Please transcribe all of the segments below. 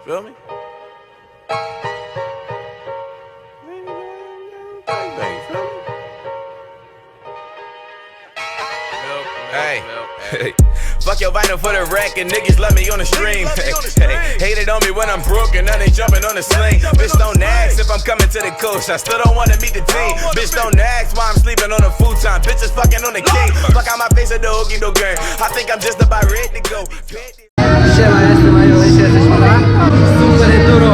Feel me? Hey. Fuck your vinyl for the rack and niggas love me on the stream. Hated on me when I'm broke and now they jumping on the sling. Bitch don't ask if I'm coming to the coast, I still don't wanna meet the team. Bitch don't ask why I'm sleeping on a futon. Bitches fucking on the king. Fuck out my face at the hooky no game. I think I'm just about ready to go. Siema, jestem Mario, jesteśmy na Super Enduro.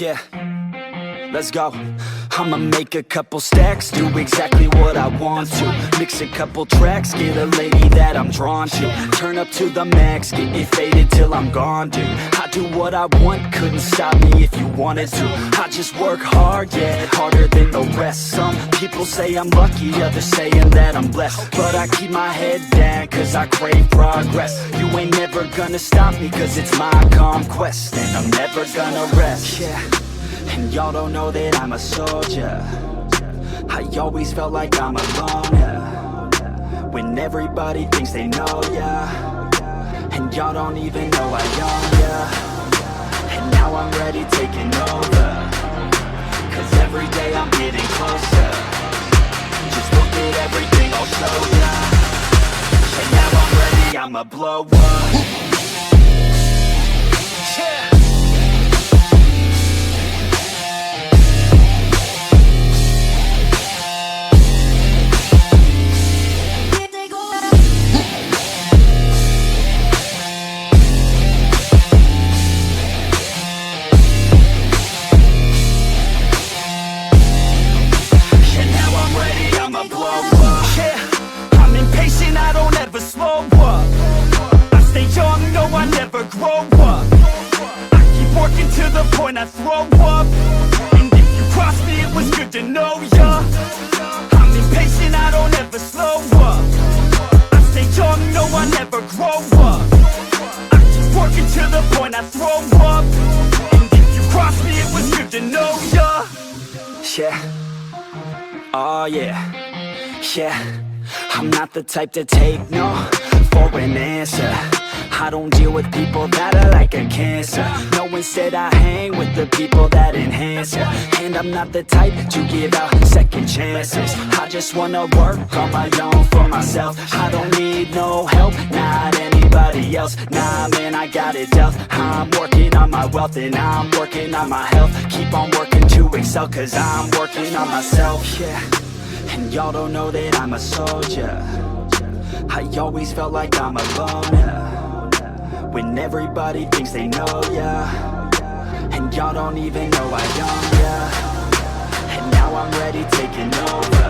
Yeah, let's go. I'ma make a couple stacks, do exactly what I want to. Mix a couple tracks, get a lady that I'm drawn to. Turn up to the max, get it faded till I'm gone, dude. I do what I want, couldn't stop me if you wanted to. I just work hard, yeah, harder than the rest. Some people say I'm lucky, others saying that I'm blessed. But I keep my head down, cause I crave progress. You ain't never gonna stop me, cause it's my conquest. And I'm never gonna rest, yeah. And y'all don't know that I'm a soldier. I always felt like I'm alone, yeah. When everybody thinks they know, yeah. And y'all don't even know I own, yeah. And now I'm ready taking over, cause every day I'm getting closer. Just look at everything I'll show ya. And now I'm ready, I'ma blow up. I throw up, and if you cross me, it was good to know ya. I'm impatient, I don't ever slow up. I stay young, no, I never grow up. I keep working to the point I throw up, and if you cross me, it was good to know ya. Yeah, oh yeah, yeah. I'm not the type to take no for an answer. I don't deal with people that are like a cancer. No, instead I hang with the people that enhance ya. And I'm not the type to give out second chances. I just wanna work on my own for myself. I don't need no help, not anybody else. Nah, man, I got it dealt. I'm working on my wealth and I'm working on my health. Keep on working to excel, cause I'm working on myself, yeah. And y'all don't know that I'm a soldier. I always felt like I'm alone, yeah. When everybody thinks they know, yeah. And y'all don't even know I own, yeah. And now I'm ready taking over,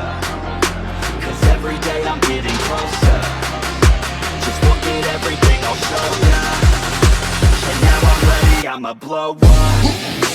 cause every day I'm getting closer. Just look at everything I'll show ya. And now I'm ready, I'ma blow up.